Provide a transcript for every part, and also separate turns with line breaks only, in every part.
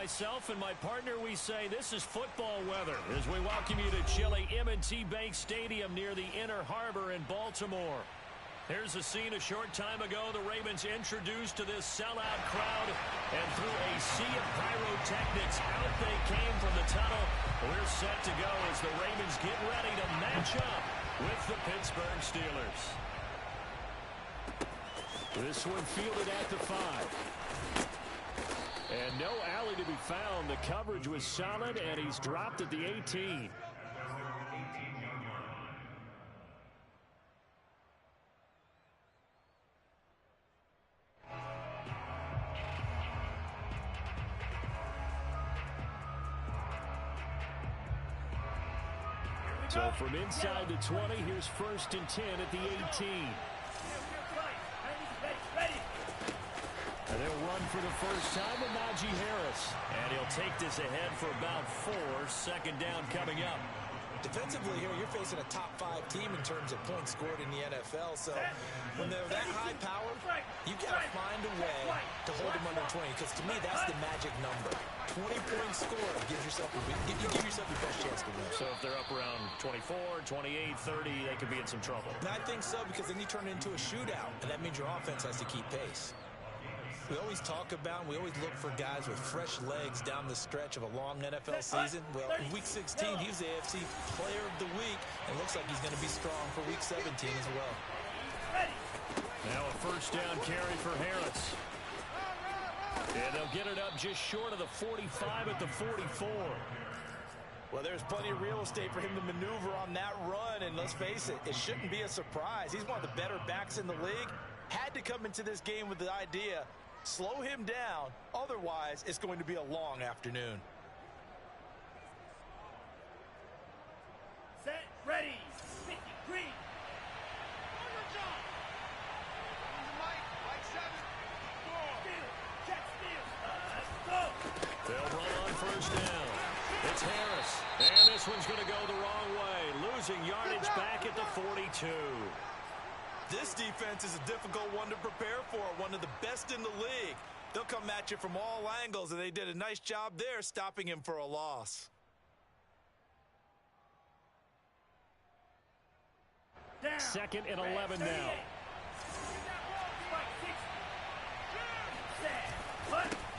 myself and my partner, we say this is football weather as we welcome you to chilly M&T Bank Stadium near the Inner Harbor in Baltimore. Here's a scene a short time ago. The Ravens introduced to this sellout crowd, and through a sea of pyrotechnics, out they came from the tunnel. We're set to go as the Ravens get ready to match up with the Pittsburgh Steelers. This one fielded at the 5. And no alley to be found. The coverage was solid, and he's dropped at the 18. So from inside the 20, here's 1st and 10 at the 18. And they'll run for the first time with Najee Harris. And he'll take this ahead for about 4. 2nd down coming up.
Defensively here, you're facing a top 5 team in terms of points scored in the NFL. So when they're that high power, you got to find a way to hold them under 20. Because to me, that's the magic number. 20 points scored gives yourself you give yourself your best chance to win.
So if they're up around 24, 28, 30, they could be in some trouble.
And I think so, because then you turn it into a shootout, and that means your offense has to keep pace. We always talk about, we always look for guys with fresh legs down the stretch of a long NFL season. Well, in Week 16, he was the AFC Player of the Week, and looks like he's going to be strong for Week 17 as well.
Now a 1st down carry for Harris. And they'll get it up just short of the 45 at the 44.
Well, there's plenty of real estate for him to maneuver on that run, and let's face it, it shouldn't be a surprise. He's one of the better backs in the league. Had to come into this game with the idea, slow him down, otherwise it's going to be a long afternoon.
Set, ready, 50, green.
They'll run on 1st down. It's Harris. And this one's going to go the wrong way. Losing yardage back at the 42.
This defense is a difficult one to prepare for. One of the best in the league. They'll come at you from all angles, and they did a nice job there stopping him for a loss.
Down.
2nd and 11 now.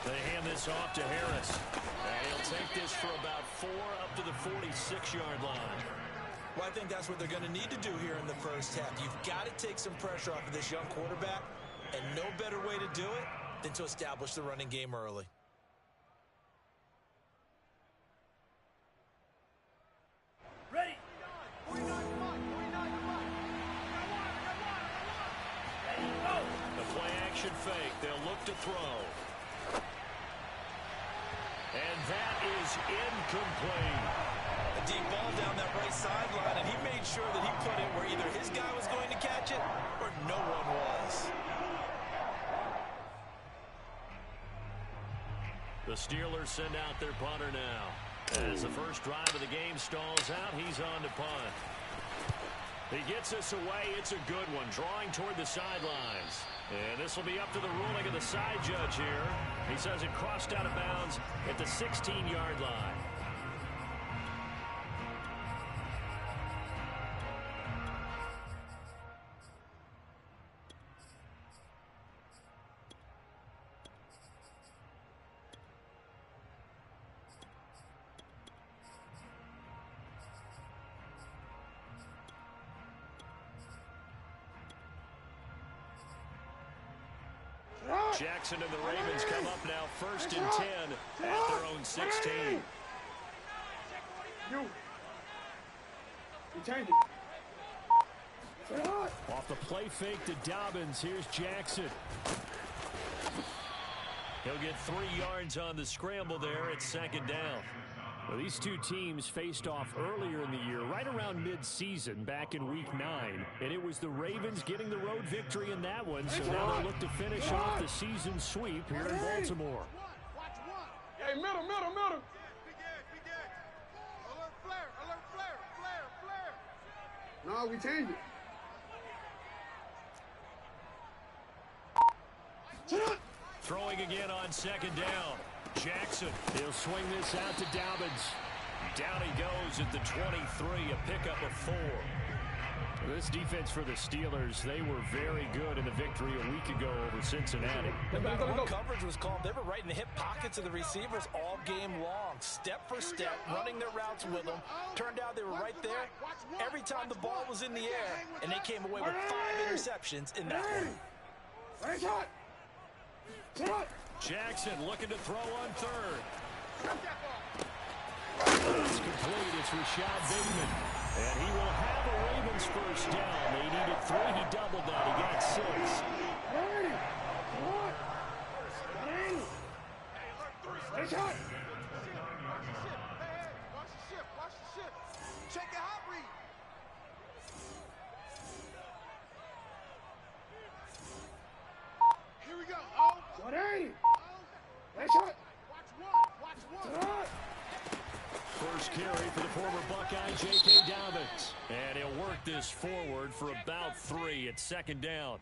They hand this off to Harris. And he'll take this for about 4 up to the 46-yard line.
Well, I think that's what they're going to need to do here in the first half. You've got to take some pressure off of this young quarterback, and no better way to do it than to establish the running game early.
Ready.
The play action fake. They'll look to throw. And that is incomplete.
A deep ball down that right sideline, and he made sure that he put it where either his guy was going to catch it or no one was.
The Steelers send out their punter now. As the first drive of the game stalls out, he's on to punt. He gets this away. It's a good one, drawing toward the sidelines. And this will be up to the ruling of the side judge here. He says it crossed out of bounds at the 16-yard line. Jackson and the Ravens come up now 1st and 10 at their own 16.
You change it.
Off the play fake to Dobbins, here's Jackson. He'll get 3 yards on the scramble there at 2nd down. Well, these two teams faced off earlier in the year, right around mid-season, back in Week 9. And it was the Ravens getting the road victory in that one, so now they'll look to finish off the season sweep here in Baltimore.
Hey, middle. No, we change it.
Throwing again on 2nd down. Jackson, he'll swing this out to Dobbins. Down he goes at the 23, a pickup of 4. This defense for the Steelers, they were very good in the victory a week ago over Cincinnati.
No matter what coverage was called, they were right in the hip pockets of the receivers all game long, step for step, running their routes with them. Turned out they were right there every time the ball was in the air, and they came away with 5 interceptions in that one.
Jackson looking to throw on third. It's complete. It's Rashad Bateman. And he will have a Ravens first down. They needed 3. He doubled that. He got 6.
Check your hot read. Here we go. Oh. Watch one.
First carry for the former Buckeye, J.K. Dobbins. And he'll work this forward for about 3 at second down.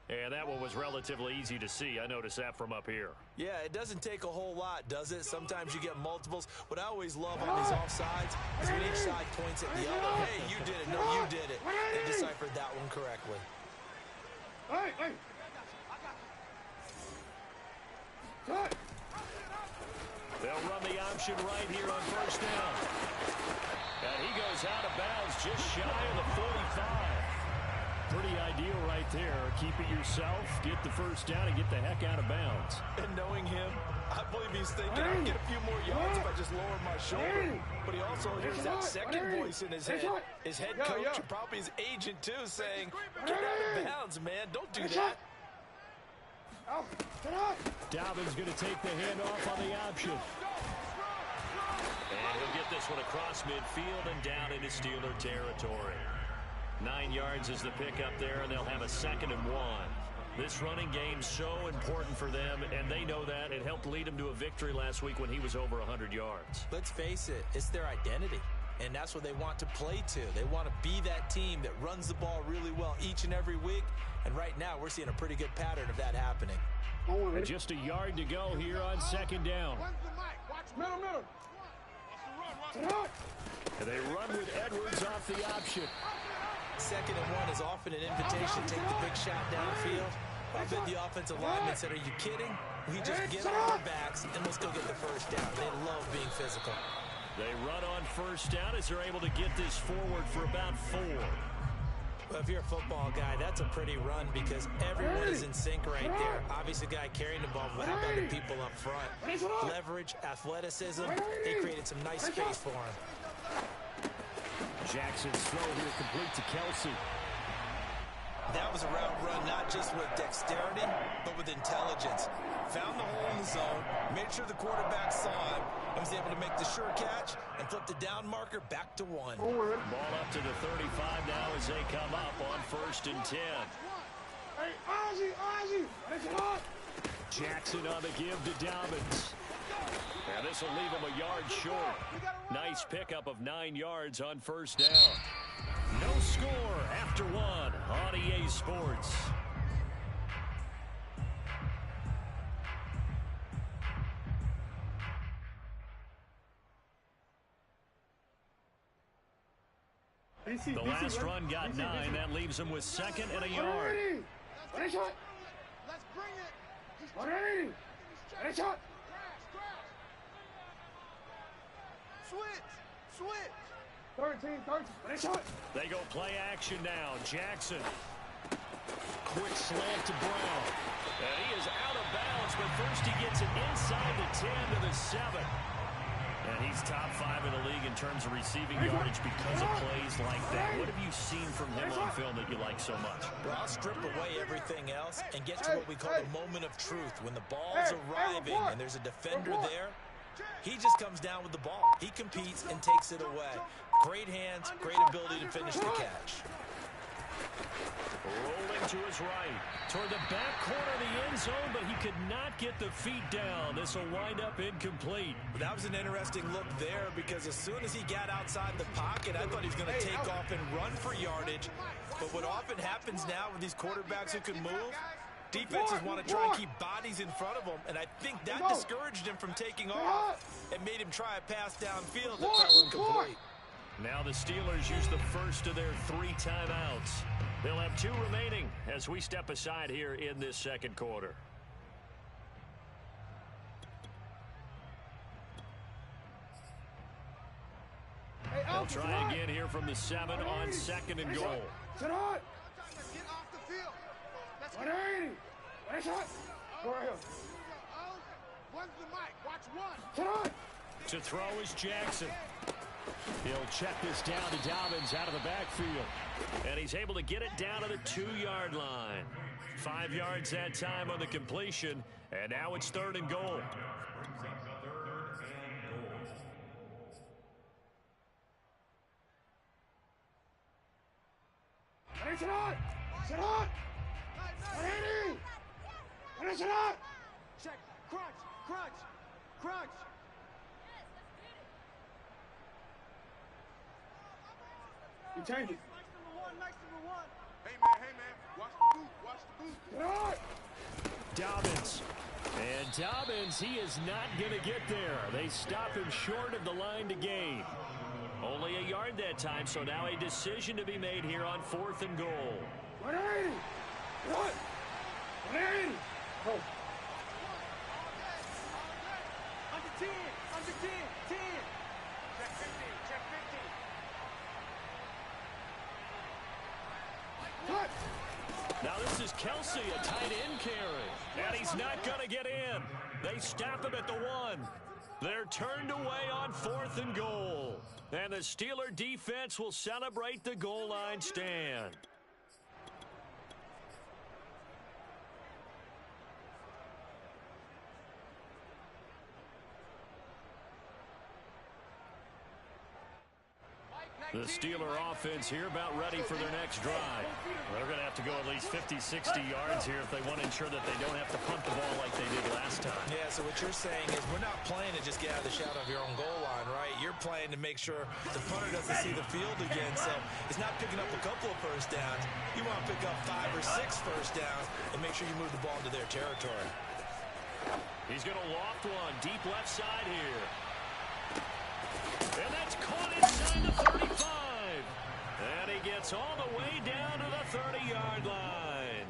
And that one was relatively easy to see. I noticed that from up here.
Yeah, it doesn't take a whole lot, does it? Sometimes you get multiples. What I always love on these offsides is when each side points at the other. Hey, you did it. No, you did it. They deciphered that one correctly.
They'll run the option right here on first down. And he goes out of bounds just shy of the 45. Pretty ideal right there. Keep it yourself, get the first down, and get the heck out of bounds.
And knowing him, I believe he's thinking, I can get a few more yards if I just lower my shoulder. But he also hears that second voice in his head. His head coach and probably his agent, too, saying, get out of bounds, man. Don't do that.
Dobbins going to take the handoff on the option. And he'll get this one across midfield and down into Steeler territory. 9 yards is the pickup there, and they'll have a 2nd and 1. This running game's so important for them, and they know that. It helped lead them to a victory last week when he was over 100 yards.
Let's face it, it's their identity. And that's what they want to play to. They want to be that team that runs the ball really well each and every week. And right now, we're seeing a pretty good pattern of that happening.
And just a yard to go here on 2nd down.
Middle.
And they run with Edwards off the option.
2nd and 1 is often an invitation to take the big shot downfield. I bet the offensive lineman said, are you kidding? We just get on our backs and let's go get the first down. They love being physical.
They run on first down as they're able to get this forward for about 4.
Well, if you're a football guy, that's a pretty run because everyone is in sync right there. Obviously, the guy carrying the ball, but how about the people up front? Leverage, athleticism, they created some nice space for him.
Jackson's throw here complete to Kelsey.
That was a route run not just with dexterity, but with intelligence. Found the hole in the zone, made sure the quarterback saw him, and was able to make the sure catch and flip the down marker back to 1.
Ball up to the 35 now as they come up on 1st and 10. Jackson on the give to Dobbins. And this will leave him a yard short. Nice pickup of 9 yards on first down. No score after 1 on EA Sports. The last run got 9. That leaves him with 2nd and a yard.
Let's bring it. Switch. 13.
They go play action now. Jackson. Quick slant to Brown. And he is out of bounds, but first he gets it inside the 10 to the 7. And he's top 5 in the league in terms of receiving yardage because of plays like that. What have you seen from him on film that you like so much?
Well, I'll strip away everything else and get to what we call the moment of truth. When the ball's arriving and there's a defender there, he just comes down with the ball. He competes and takes it away. Great hands, great ability to finish the catch.
Rolling to his right, toward the back corner of the end zone, but he could not get the feet down. This will wind up incomplete.
That was an interesting look there because as soon as he got outside the pocket, I thought he was going to take off and run for yardage. But what often happens now with these quarterbacks who can move, Defenses want to try and keep bodies in front of them, and I think that discouraged him from taking off and made him try a pass downfield that fell incomplete.
Now the Steelers use the first of their 3 timeouts. They'll have 2 remaining as we step aside here in this second quarter. They'll try again here from the 7 on 2nd and goal.
Get off the field. Let's go. 180. Shot. Go right here. One's the mic. Watch one.
To throw is Jackson. He'll check this down to Dobbins out of the backfield. And he's able to get it down to the 2-yard line. 5 yards that time on the completion. And now it's 3rd and goal.
Check. Crunch. You change it. Nice number one. Hey, man. Watch the boot.
Dobbins. And Dobbins, he is not going to get there. They stop him short of the line to gain. Only a yard that time, so now a decision to be made here on 4th and goal.
180. 180. Go. Under 10. Under 10. 10. Check 15. Check 15. Touch.
Now this is Kelsey, a tight end carry. And he's not going to get in. They stop him at the 1. They're turned away on 4th and goal. And the Steeler defense will celebrate the goal line stand. The Steeler offense here about ready for their next drive. They're going to have to go at least 50, 60 yards here if they want to ensure that they don't have to punt the ball like they did last time.
Yeah, so what you're saying is we're not playing to just get out of the shadow of your own goal line, right? You're playing to make sure the punter doesn't see the field again. So it's not picking up a couple of first downs. You want to pick up 5 or 6 first downs and make sure you move the ball into their territory.
He's going to loft one deep left side here. And that's caught inside the 35. And he gets all the way down to the 30-yard line.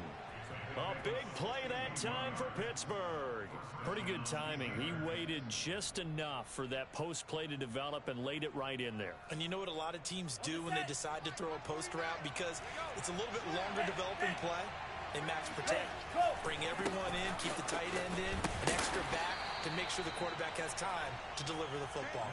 A big play that time for Pittsburgh. Pretty good timing. He waited just enough for that post play to develop and laid it right in there.
And you know what a lot of teams do when they decide to throw a post route? Because it's a little bit longer developing play. They match protect, bring everyone in, keep the tight end in, an extra back to make sure the quarterback has time to deliver the football.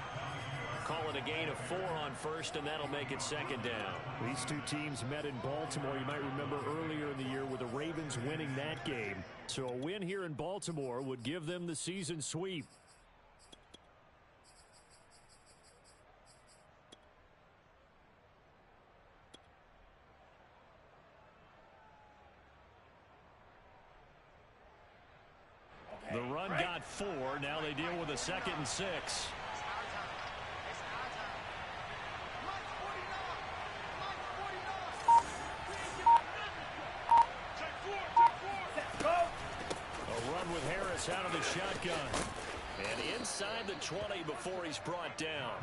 Call it a gain of 4 on first, and that'll make it 2nd down. These 2 teams met in Baltimore. You might remember earlier in the year with the Ravens winning that game. So a win here in Baltimore would give them the season sweep. The run got 4. Now they deal with a 2nd and 6. Out of the shotgun. And inside the 20 before he's brought down.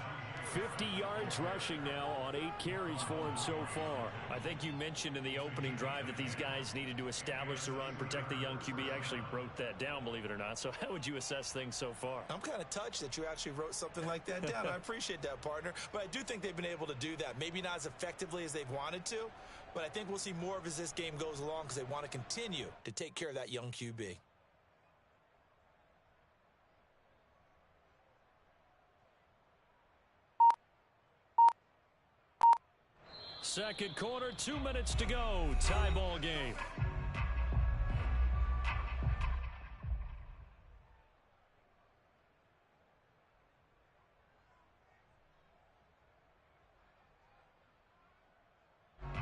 50 yards rushing now on 8 carries for him so far. I think you mentioned in the opening drive that these guys needed to establish the run, protect the young QB. Actually wrote that down, believe it or not. So how would you assess things so far?
I'm kind of touched that you actually wrote something like that down. I appreciate that, partner. But I do think they've been able to do that. Maybe not as effectively as they've wanted to, but I think we'll see more of it as this game goes along because they want to continue to take care of that young QB.
Second quarter, 2 minutes to go. Tie ball game.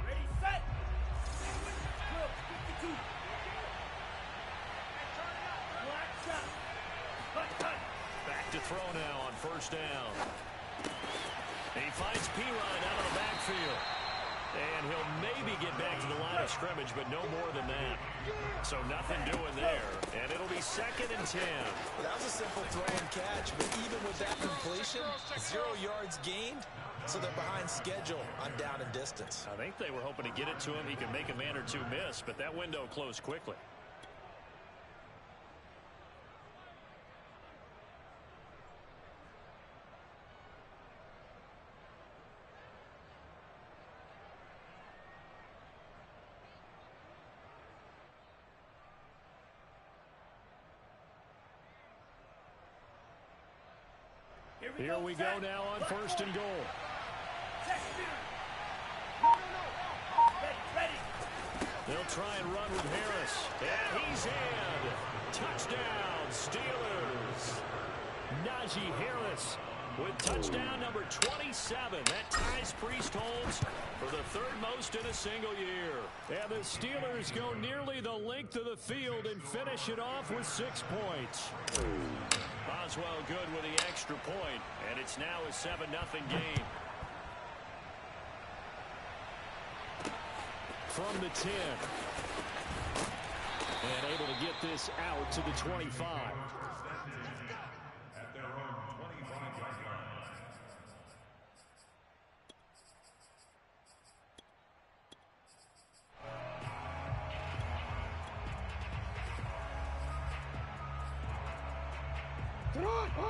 Ready, set. 52. Black shot.
Back to throw now on first down. He finds Pirine out of the backfield. And he'll maybe get back to the line of scrimmage, but no more than that. So nothing doing there, and it'll be 2nd and 10.
Well, that was a simple throw and catch, but even with that completion, 0 yards gained, so they're behind schedule on down and distance.
I think they were hoping to get it to him. He could make a man or two miss, but that window closed quickly. Here we go now on 1st and goal. They'll try and run with Harris. And he's in. Touchdown, Steelers. Najee Harris with touchdown number 27. That ties Priest Holmes for the 3rd most in a single year. And the Steelers go nearly the length of the field and finish it off with 6 points. Boswell good with the extra point, and it's now a 7-0 game. From the 10. And able to get this out to the 25.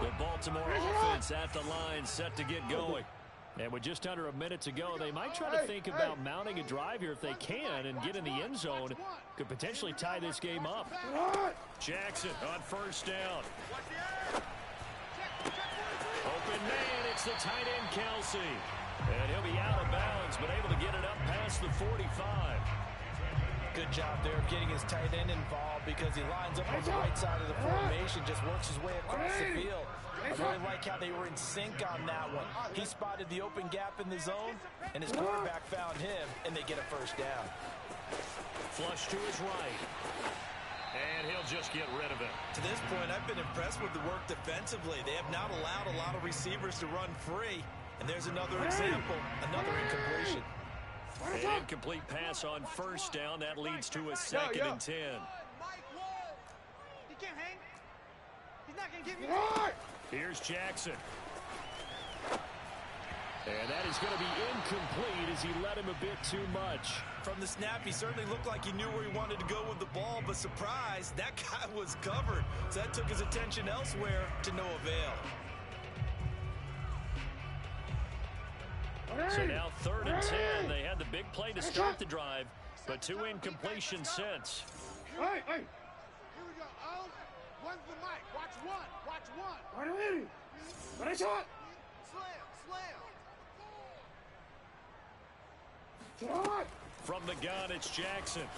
The Baltimore offense at the line, set to get going. And with just under a minute to go, they might try to think about mounting a drive here if they can and get in the end zone. Could potentially tie this game up. Jackson on 1st down. Open man, it's the tight end Kelsey. And he'll be out of bounds, but able to get it up past the 45.
Good job there of getting his tight end involved because he lines up on the right side of the formation, just works his way across the field. I really like how they were in sync on that one. He spotted the open gap in the zone, and his quarterback found him, and they get a 1st down.
Flush to his right. And he'll just get rid of it.
To this point, I've been impressed with the work defensively. They have not allowed a lot of receivers to run free. And there's another example, another incompletion.
An incomplete pass on 1st down. That leads to a 2nd and 10.
He can't hang. He's not going to give me.
Here's Jackson. And that is going to be incomplete as he led him a bit too much.
From the snap, he certainly looked like he knew where he wanted to go with the ball, but surprise, that guy was covered. So that took his attention elsewhere to no avail.
So now 3rd and 10. They had the big play to start the drive, but 2 incompletions since.
Hey, hey. Here we go. Oh, one's the mic. Watch one. Watch one. What a shot. Slam.
From the gun, it's Jackson.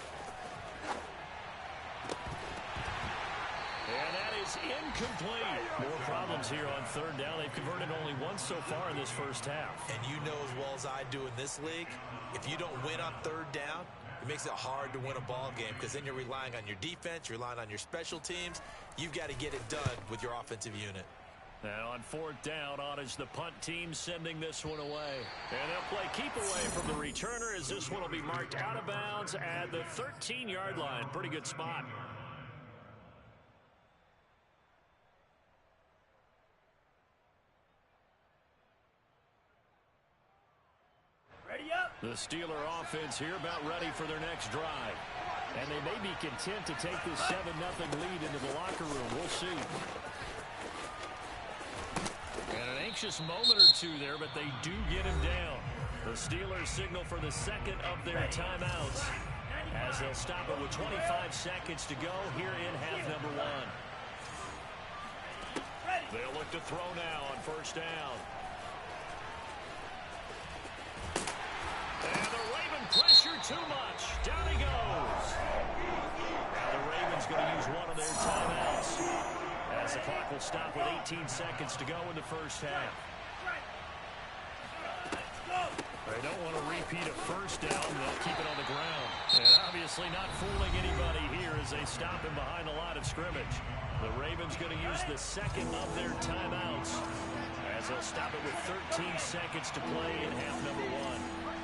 And that is incomplete. More problems here on 3rd down. They've converted only once so far in this first half.
And you know as well as I do in this league, if you don't win on 3rd down, it makes it hard to win a ball game because then you're relying on your defense, you're relying on your special teams. You've got to get it done with your offensive unit.
Now on 4th down, on is the punt team sending this one away. And they'll play keep away from the returner as this one will be marked out of bounds at the 13-yard line. Pretty good spot. The Steeler offense here about ready for their next drive. And they may be content to take this 7-0 lead into the locker room. We'll see. And an anxious moment or two there, but they do get him down. The Steelers signal for the 2nd of their timeouts as they'll stop it with 25 seconds to go here in half number 1. They'll look to throw now on 1st down. And the Raven pressure too much. Down he goes. Now the Ravens going to use one of their timeouts as the clock will stop with 18 seconds to go in the first half. They don't want to repeat a 1st down. They'll keep it on the ground. And obviously not fooling anybody here as they stop him behind the line of scrimmage. The Ravens going to use the 2nd of their timeouts as they'll stop it with 13 seconds to play in half number 1.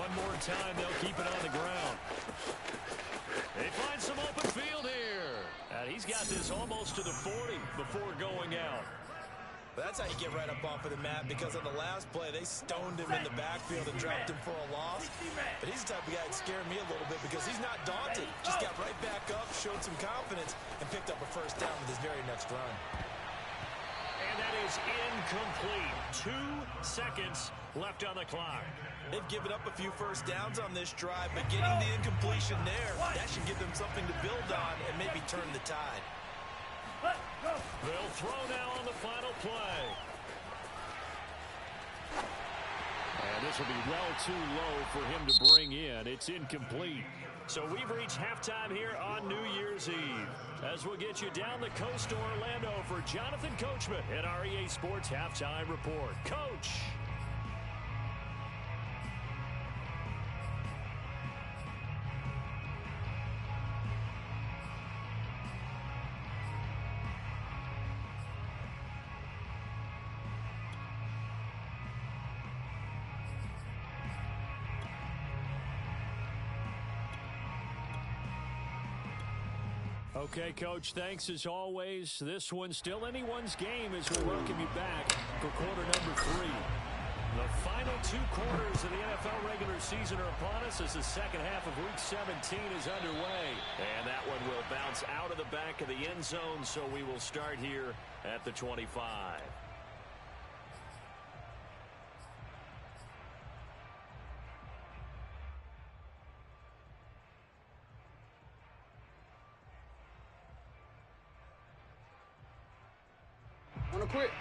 One more time, they'll keep it on the ground. They find some open field here. And he's got this almost to the 40 before going out.
That's how you get right up off of the mat, because on the last play, they stoned him in the backfield and dropped him for a loss. But he's the type of guy that scared me a little bit because he's not daunted. Just got right back up, showed some confidence, and picked up a first down with his very next run.
And that is incomplete. 2 seconds left on the clock.
They've given up a few first downs on this drive, but getting the incompletion there, that should give them something to build on and maybe turn the tide.
They'll throw now on the final play. And this will be well too low for him to bring in. It's incomplete. So we've reached halftime here on New Year's Eve. As we'll get you down the coast to Orlando for Jonathan Coachman at our EA Sports Halftime Report. Coach. Okay, Coach, thanks as always. This one's still anyone's game as we welcome you back for quarter number 3. The final 2 quarters of the NFL regular season are upon us as the second half of Week 17 is underway. And that one will bounce out of the back of the end zone, so we will start here at the 25.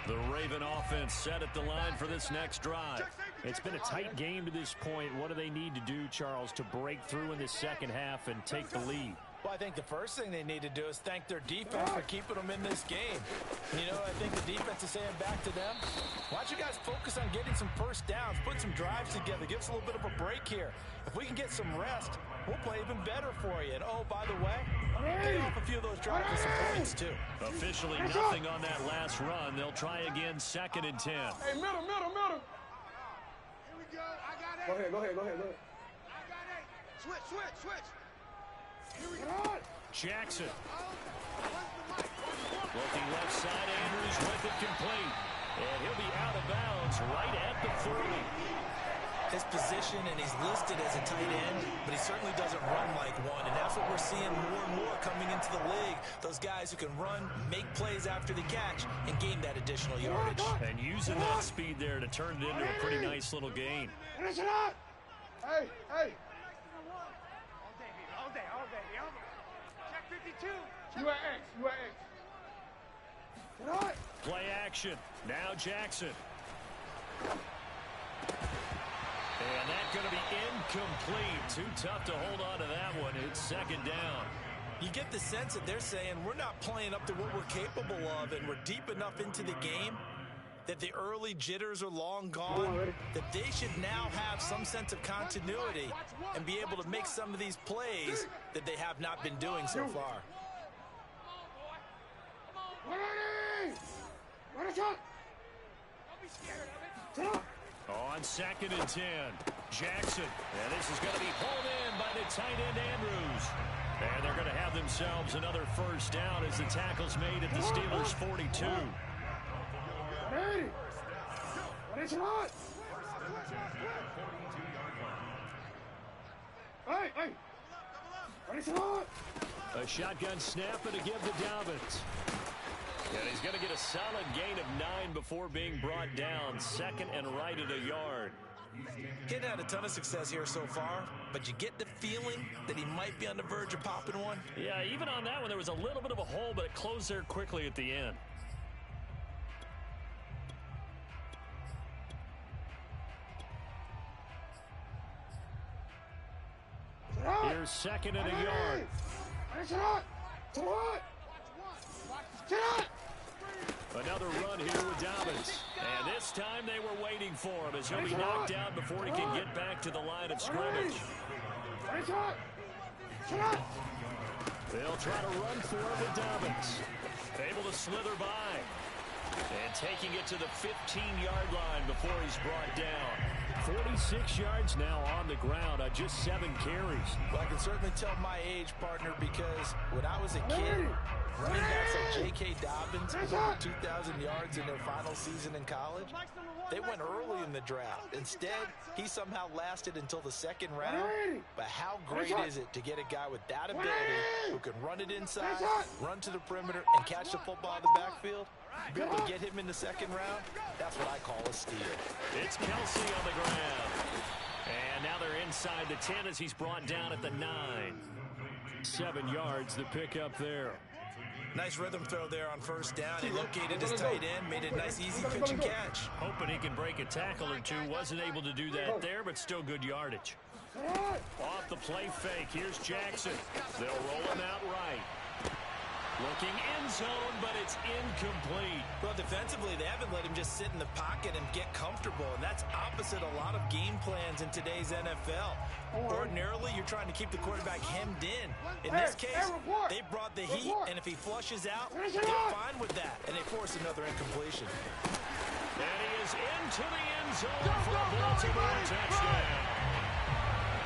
The Raven offense set at the line for this next drive. It's been a tight game to this point. What do they need to do, Charles, to break through in the second half and take the lead?
Well, I think the first thing they need to do is thank their defense for keeping them in this game. You know, I think the defense is saying back to them, why don't you guys focus on getting some first downs, put some drives together, give us a little bit of a break here. If we can get some rest, we'll play even better for you. And, oh, by the way, pay off a few of those drives with some points, too.
Officially nothing on that last run. They'll try again, 2nd and 10.
Hey, middle. Here we go. I got it. Go ahead. I got it. Switch. Here we go.
Jackson. Looking left side, Andrews with it complete. And he'll be out of bounds right at the 40.
His position, and he's listed as a tight end, but he certainly doesn't run like one, and that's what we're seeing more and more coming into the league. Those guys who can run, make plays after the catch, and gain that additional yardage.
And using that speed there to turn it into a pretty nice little gain.
Finish it up! Hey! All day. Check 52. You at X. Get on!
Play action. Now Jackson. And that's going to be incomplete. Too tough to hold on to that one. It's 2nd down.
You get the sense that they're saying we're not playing up to what we're capable of, and we're deep enough into the game that the early jitters are long gone, that they should now have some sense of continuity and be able to make some of these plays that they have not been doing so far.
On 2nd and 10, Jackson. And this is going to be pulled in by the tight end, Andrews. And they're going to have themselves another first down as the tackle's made at the Steelers' 42. A shotgun snap and a give to Dobbins. And he's going to get a solid gain of 9 before being brought down. 2nd and right at a yard.
Getting had a ton of success here so far, but you get the feeling that he might be on the verge of popping one.
Yeah, even on that one, there was a little bit of a hole, but it closed there quickly at the end. Here's 2nd and a yard. Another run here with Dobbins. And this time they were waiting for him as he'll be knocked down before he can get back to the line of scrimmage. They'll try to run for it with Dobbins. Able to slither by. And taking it to the 15-yard line before he's brought down. 46 yards now on the ground on just 7 carries.
Well, I can certainly tell my age, partner, because when I was a kid, running backs like J.K. Dobbins with over 2,000 yards in their final season in college, they went early in the draft. Instead, he somehow lasted until the 2nd round. But how great is it to get a guy with that ability who can run it inside, run to the perimeter, and catch the football in the backfield? Be able to get him in the 2nd round, that's what I call a steal.
It's Kelsey on the ground. And now they're inside the 10 as he's brought down at the 9. 7 yards, the pickup there.
Nice rhythm throw there on 1st down. He located his tight end, made a nice easy pitch and catch.
Hoping he can break a tackle or two. Wasn't able to do that there, but still good yardage. Off the play fake, here's Jackson. They'll roll him out right. Looking end zone, but it's incomplete.
Well, defensively, they haven't let him just sit in the pocket and get comfortable, and that's opposite a lot of game plans in today's NFL. Ordinarily, you're trying to keep the quarterback hemmed in. In this case, they brought the heat, and if he flushes out, they're fine with that, and they force another incompletion.
And he is into the end zone for a Baltimore touchdown.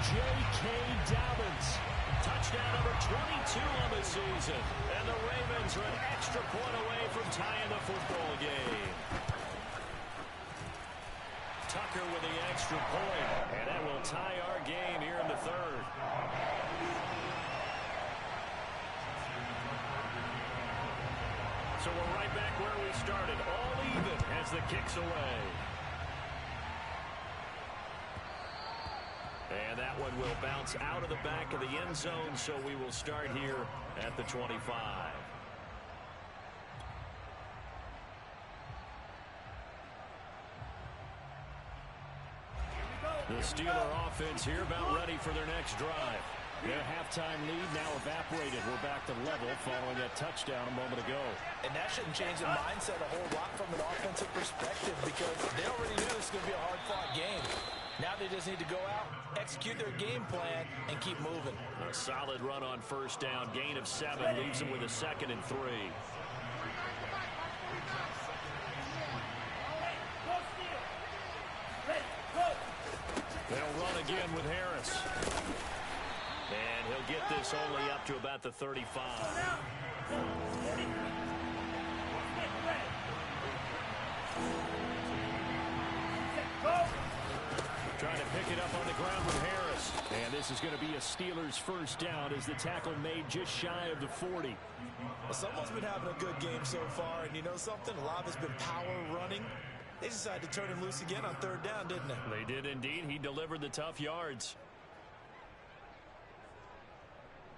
J.K. Dobbins. Touchdown number 22 on the season. And the Ravens are an extra point away from tying the football game. Tucker with the extra point. And that will tie our game here in the 3rd. So we're right back where we started. All even as the kick's away. And that one will bounce out of the back of the end zone, so we will start here at the 25. The Steeler offense here about ready for their next drive. Their halftime lead now evaporated. We're back to level following that touchdown a moment ago.
And that shouldn't change the mindset a whole lot from an offensive perspective because they already knew this was going to be a hard-fought game. Now they just need to go out, execute their game plan, and keep moving.
A solid run on 1st down. Gain of 7 leaves them with a 2nd and 3. They'll run again with Harris. And he'll get this only up to about the 35. Trying to pick it up on the ground with Harris. And this is going to be a Steelers 1st down as the tackle made just shy of the 40.
Well, someone's been having a good game so far, and you know something? A lot of it's been power running. They decided to turn him loose again on 3rd down, didn't they?
They did indeed. He delivered the tough yards.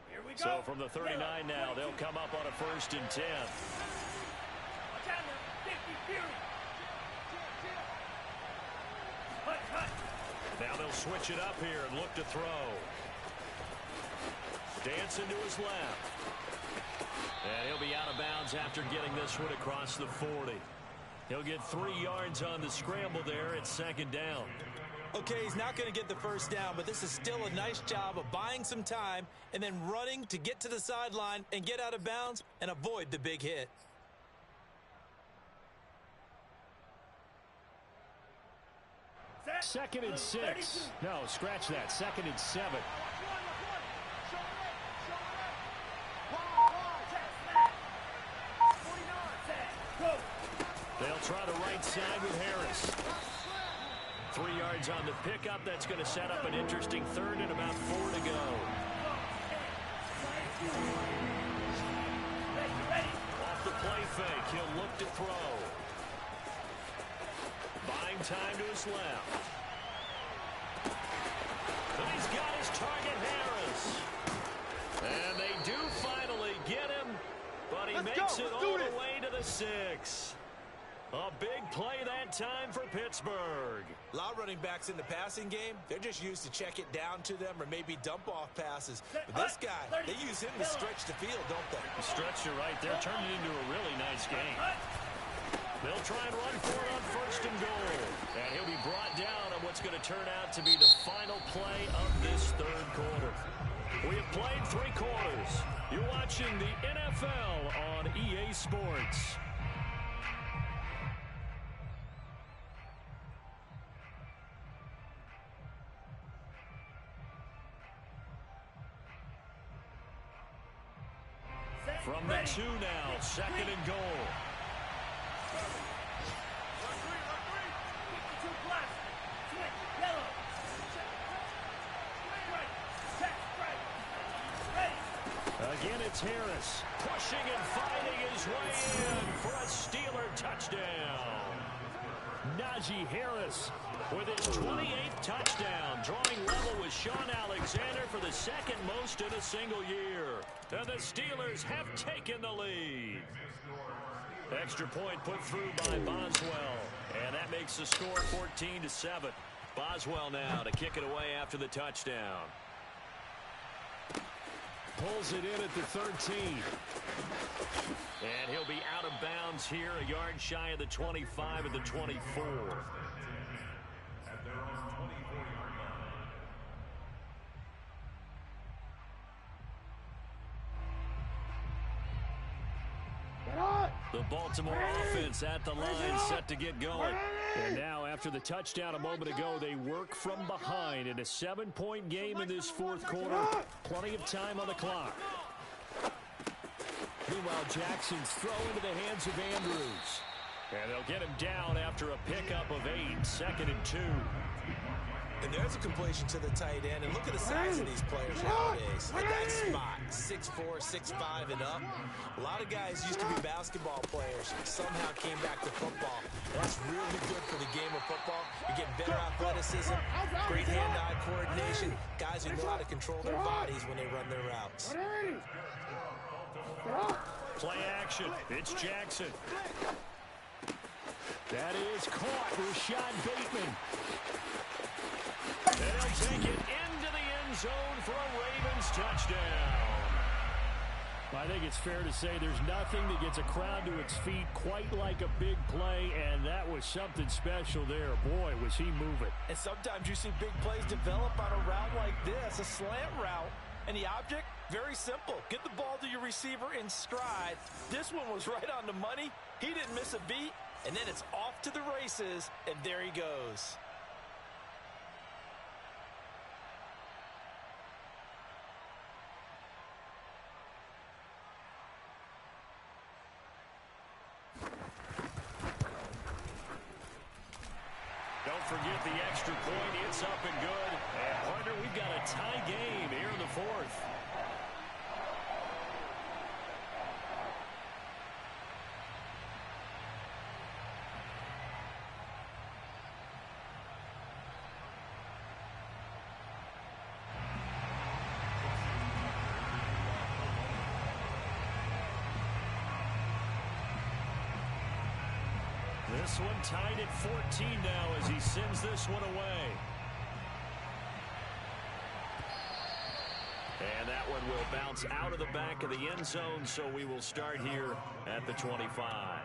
Here we go.
So from the 39 now, they'll come up on a 1st and 10. Now they'll switch it up here and look to throw. Dancing to his left. And he'll be out of bounds after getting this one across the 40. He'll get 3 yards on the scramble there at 2nd down.
Okay, he's not going to get the 1st down, but this is still a nice job of buying some time and then running to get to the sideline and get out of bounds and avoid the big hit.
Second and 6. No, scratch that. 2nd and 7. They'll try the right side with Harris. 3 yards on the pickup. That's going to set up an interesting 3rd and about 4 to go. Off the play fake. He'll look to throw. Buying time to his left. And he's got his target, Harris. And they do finally get him, but he makes it all the way to the 6. A big play that time for Pittsburgh.
A lot of running backs in the passing game, they're just used to check it down to them or maybe dump off passes. But this guy, they use him to stretch the field, don't they?
Stretch it right there, turned it into a really nice game. They'll try and run for it on 1st and goal. And he'll be brought down on what's going to turn out to be the final play of this 3rd quarter. We have played 3 quarters. You're watching the NFL on EA Sports. From the 2 now, 2nd and goal. Again, it's Harris pushing and fighting his way in for a Steeler touchdown. Najee Harris with his 28th touchdown, drawing level with Sean Alexander for the 2nd most in a single year. And the Steelers have taken the lead. Extra point put through by Boswell, and that makes the score 14-7. Boswell now to kick it away after the touchdown. Pulls it in at the 13. And he'll be out of bounds here, a yard shy of the 25 at the 24. The Baltimore offense at the line, set to get going. And now, after the touchdown a moment ago, they work from behind in a 7-point game in this 4th quarter. Plenty of time on the clock. Meanwhile, Jackson's throw into the hands of Andrews. And they'll get him down after a pickup of 8, 2nd and 2.
And there's a completion to the tight end. And look at the size of these players nowadays. At that spot, 6'4", 6'5", and up. A lot of guys used to be basketball players, somehow came back to football. That's really good for the game of football. You get better athleticism, great hand-eye coordination, guys who know how to control their bodies when they run their routes.
Play action. It's Jackson. That is caught. Rashad Bateman. And he'll take it into the end zone for a Ravens touchdown. I think it's fair to say there's nothing that gets a crowd to its feet quite like a big play, and that was something special there. Boy, was he moving.
And sometimes you see big plays develop on a route like this, a slant route, and the object, very simple. Get the ball to your receiver in stride. This one was right on the money. He didn't miss a beat, and then it's off to the races, and there he goes.
Don't forget the extra point. It's up and good. And, partner, we've got a tie game here in the 4th. This one tied at 14 now as he sends this one away. And that one will bounce out of the back of the end zone, so we will start here at the 25.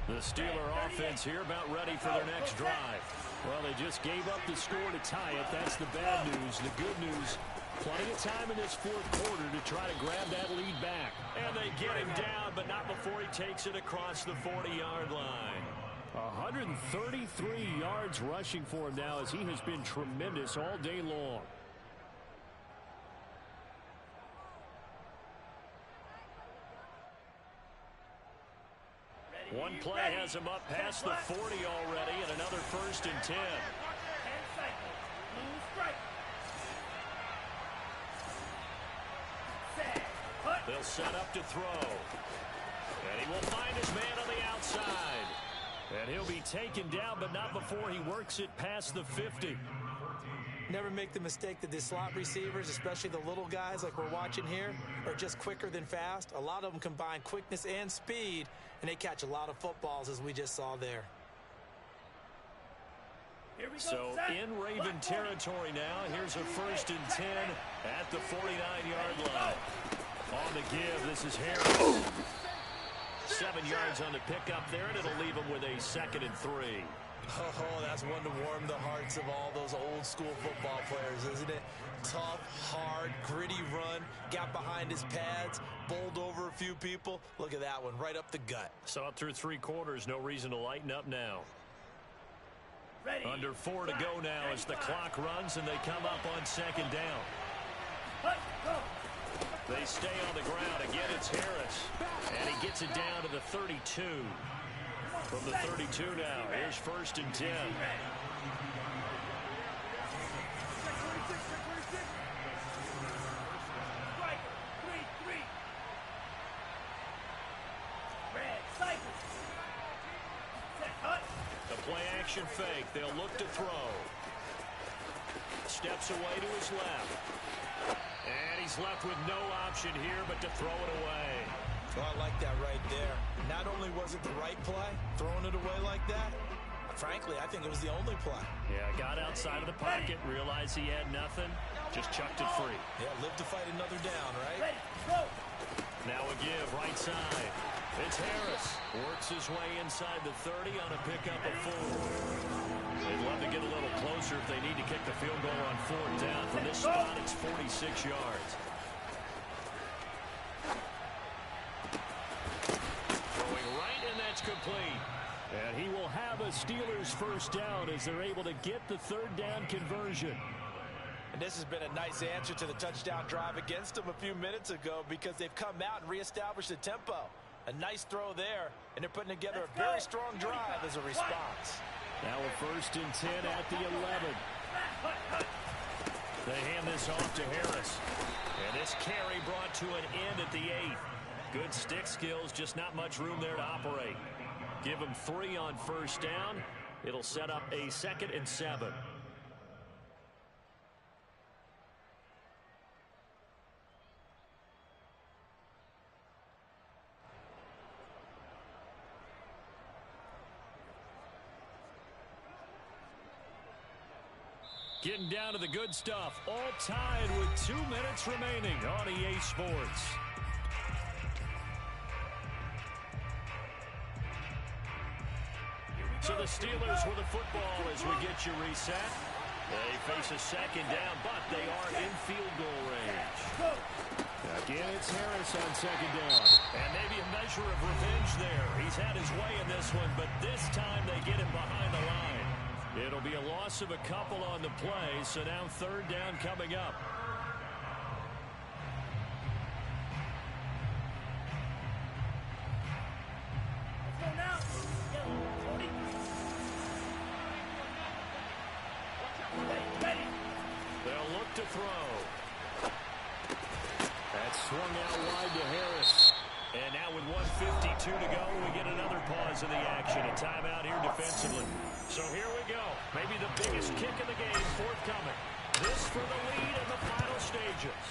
The Steeler offense here about ready for their next drive. Well, they just gave up the score to tie it. That's the bad news. The good news, plenty of time in this 4th quarter to try to grab that lead back. And they get him down, but not before he takes it across the 40-yard line. 133 yards rushing for him now as he has been tremendous all day long. One play has him up past the 40 already, and another 1st and 10. They'll set up to throw. And he will find his man on the outside. And he'll be taken down, but not before he works it past the 50.
Never make the mistake that the slot receivers, especially the little guys like we're watching here, are just quicker than fast. A lot of them combine quickness and speed, and they catch a lot of footballs, as we just saw there.
So in Raven territory now, here's a 1st and 10 at the 49-yard line. On the give, this is Harris. 7 yards on the pickup there, and it'll leave him with a 2nd and 3.
Oh, that's one to warm the hearts of all those old school football players, isn't it? Tough, hard, gritty run, got behind his pads, bowled over a few people. Look at that one, right up the gut.
Saw it through 3 quarters, no reason to lighten up now.
Ready.
Under 4 to go now as the clock runs and they come up on 2nd down.
Go.
They stay on the ground. Again, it's Harris. And he gets it down to the 32. From the 32 now, here's 1st and 10. The play action fake. They'll look to throw. Steps away to his left. And he's left with no option here but to throw it away.
Well, I like that right there. Not only was it the right play, throwing it away like that, frankly, I think it was the only play.
Yeah, got outside of the pocket, realized he had nothing, just chucked it free.
Yeah, live to fight another down, right?
Now a give, right side. It's Harris. Works his way inside the 30 on a pickup of 4. They'd love to get a little closer if they need to kick the field goal on 4th down. From this spot, it's 46 yards. Throwing right, and that's complete. And he will have a Steelers 1st down as they're able to get the 3rd down conversion.
And this has been a nice answer to the touchdown drive against them a few minutes ago because they've come out and reestablished the tempo. A nice throw there, and they're putting together a very strong drive as a response.
Now a 1st and 10 at the 11. They hand this off to Harris. And this carry brought to an end at the 8. Good stick skills, just not much room there to operate. Give him 3 on 1st down. It'll set up a 2nd and 7. Getting down to the good stuff. All tied with 2 minutes remaining on EA Sports. So the Steelers with the football as we get you reset. They face a 2nd down, but they are in field goal range. Again, it's Harris on 2nd down. And maybe a measure of revenge there. He's had his way in this one, but this time they get him behind the line. It'll be a loss of a couple on the play, so now 3rd down coming up. They'll look to throw. That's swung out wide to Harris. And now with 1:52 to go, we get another pause in the action. A timeout here defensively. So here we go. Maybe the biggest kick in the game forthcoming. This for the lead in the final stages.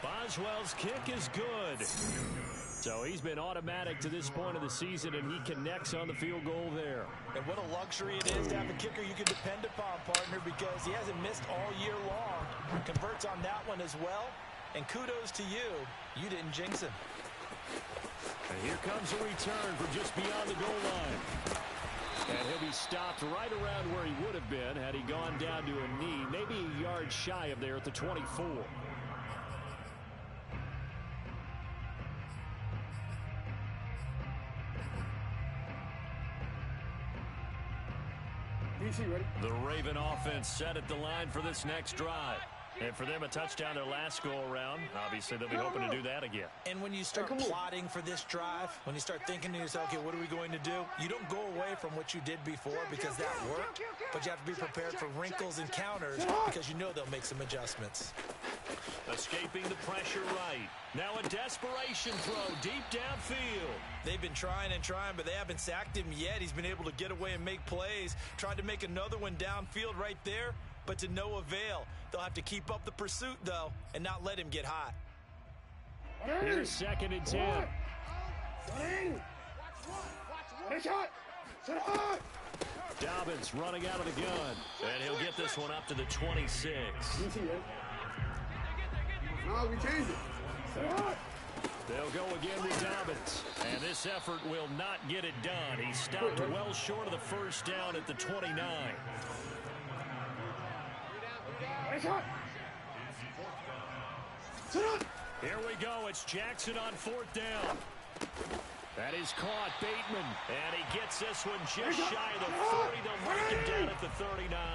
Boswell's kick is good. So he's been automatic to this point of the season, and he connects on the field goal there.
And what a luxury it is to have a kicker you can depend upon, partner, because he hasn't missed all year long. Converts on that one as well. And kudos to you. You didn't jinx him.
And here comes a return from just beyond the goal line. And he'll be stopped right around where he would have been had he gone down to a knee, maybe a yard shy of there at the 24. The Raven offense set at the line for this next drive. And for them, a touchdown their last go-around. Obviously, they'll be hoping to do that again.
And when you start plotting for this drive, when you start thinking to yourself, okay, what are we going to do? You don't go away from what you did before because that worked, but you have to be prepared for wrinkles and counters because you know they'll make some adjustments.
Escaping the pressure right. Now a desperation throw deep downfield.
They've been trying and trying, but they haven't sacked him yet. He's been able to get away and make plays. Tried to make another one downfield right there, but to no avail. They'll have to keep up the pursuit, though, and not let him get hot.
Here's 2nd and 10. Dobbins running out of the gun. And he'll get this one up to the 26.
No, we changed it.
They'll go again with Dobbins. And this effort will not get it done. He stopped well short of the first down at the 29. Here we go. It's Jackson on fourth down. That is caught. Bateman. And he gets this one just shy of the 40. They'll mark him down at the 39.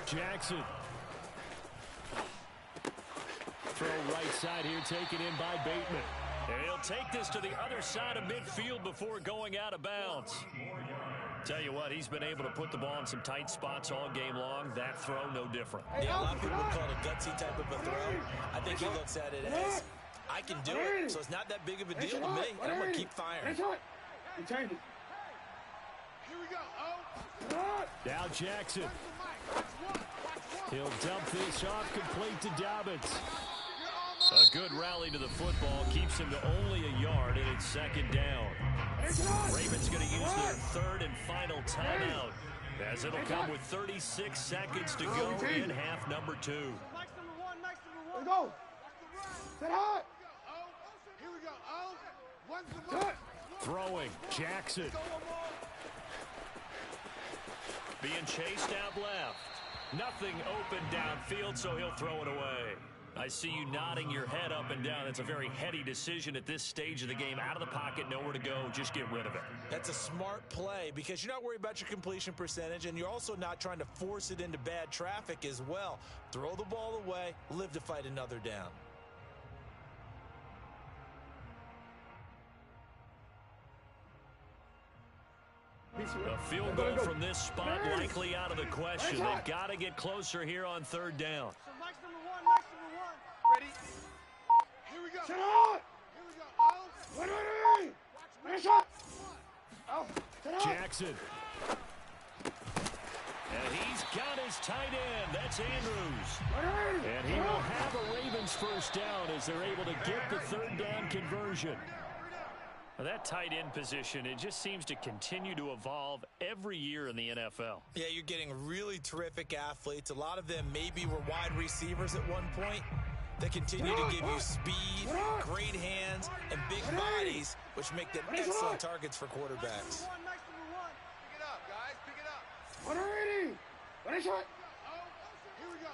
Jackson. Throw right side here, taken in by Bateman. And he'll take this to the other side of midfield before going out of bounds. Tell you what, he's been able to put the ball in some tight spots all game long. That throw, no different.
Yeah, a lot of people would call it a gutsy type of a throw. I think he looks at it as, I can do it, so it's not that big of a deal to me, and I'm going to keep firing.
Here we go.
Now Jackson. He'll dump this off complete to Dobbins. A good rally to the football keeps him to only a yard, and it's second down. Ravens going to use their third and final timeout, as it'll come with 36 seconds to go in half number 2.
Let's go. Set hot. Here we go. One's the mark.
Throwing. Jackson. Being chased out left. Nothing open downfield, so he'll throw it away. I see you nodding your head up and down. That's a very heady decision at this stage of the game. Out of the pocket, nowhere to go. Just get rid of it.
That's a smart play because you're not worried about your completion percentage, and you're also not trying to force it into bad traffic as well. Throw the ball away, live to fight another down.
A field goal from this spot likely out of the question. They've got to get closer here on third down.
Ready? Here we go. Set hot. Here we go. Ready. Shot.
Jackson. And he's got his tight end. That's Andrews. And he will have a Ravens first down as they're able to get the third down conversion. That tight end position, it just seems to continue to evolve every year in the NFL.
Yeah, you're getting really terrific athletes. A lot of them maybe were wide receivers at one point. They continue to give you speed, great hands, and big bodies, which make them excellent targets for quarterbacks.
Pick it up, guys. Pick it up. Ready. Shot. Here we go.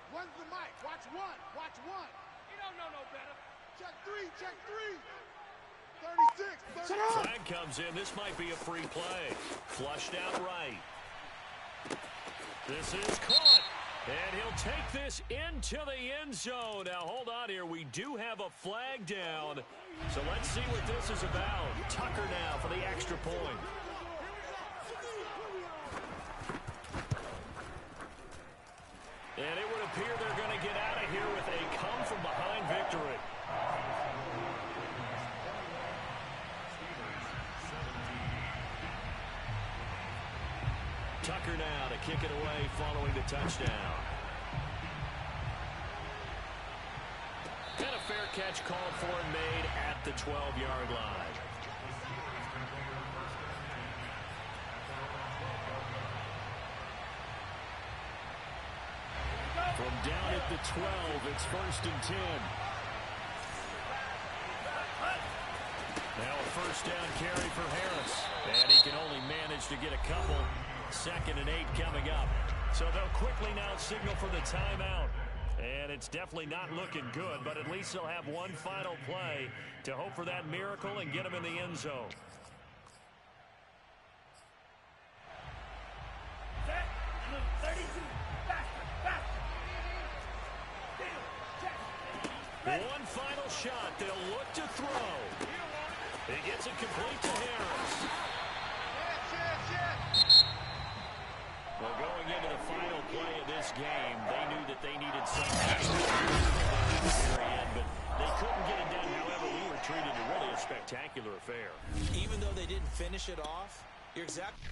One's the mic. Watch one. Watch one. You don't know no better. Check three. 36.
Flag comes in. This might be a free play. Flushed out right. This is caught. And he'll take this into the end zone. Now, hold on here. We do have a flag down. So let's see what this is about. Tucker now for the extra point. And it would appear they're going to get out of here with a come-from-behind victory. Tucker now to kick it away following the touchdown. And a fair catch called for and made at the 12-yard line. From down at the 12, it's 1st and 10. Now a first down carry for Harris. And he can only manage to get a couple. 2nd and 8 coming up. So they'll quickly now signal for the timeout. And it's definitely not looking good, but at least they'll have one final play to hope for that miracle and get them in the end zone.
Set. 32. Faster.
One final shot. They'll look to throw. He gets it complete to Harris. Well, going into the final play of this game, they knew that they needed something at the very end, but they couldn't get it done. However, we were treated to really a spectacular affair.
Even though they didn't finish it off, you're exactly